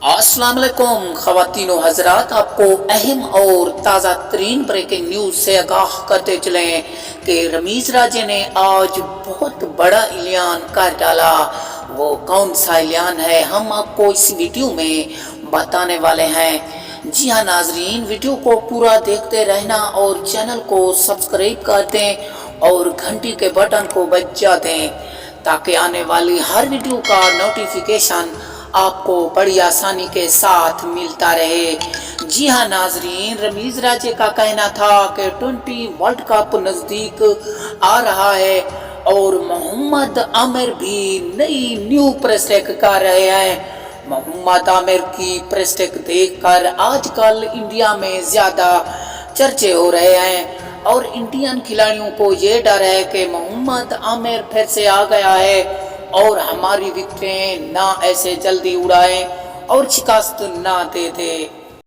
अस्सलाम वालेकुम ख़वातीन व हज़रात, आपको अहम और ताज़ा तरीन ब्रेकिंग न्यूज़ से आगाह करते चलें कि रमीज़ राजे ने आज बहुत बड़ा ऐलान कर डाला। वो कौन सा ऐलान है, हम आपको इस वीडियो में बताने वाले हैं। जी हाँ नाजरीन, वीडियो को पूरा देखते रहना और चैनल को सब्सक्राइब कर दें और घंटी के बटन को बजा दें ताकि आने वाली हर वीडियो का नोटिफिकेशन आपको बड़ी आसानी के साथ मिलता रहे। जी हाँ नाजरीन, रमीज़ राजे का कहना था कि 20 वर्ल्ड कप नज़दीक आ रहा है और मोहम्मद आमिर भी नई न्यू प्रेस टेक कर रहे हैं। मोहम्मद आमिर की प्रेस टेक देखकर आजकल इंडिया में ज़्यादा चर्चे हो रहे हैं और इंडियन खिलाड़ियों को ये डर है कि मोहम्मद आमिर फिर से आ गया है और हमारी विकेटें ना ऐसे जल्दी उड़ाएं और शिकस्त ना दे दे।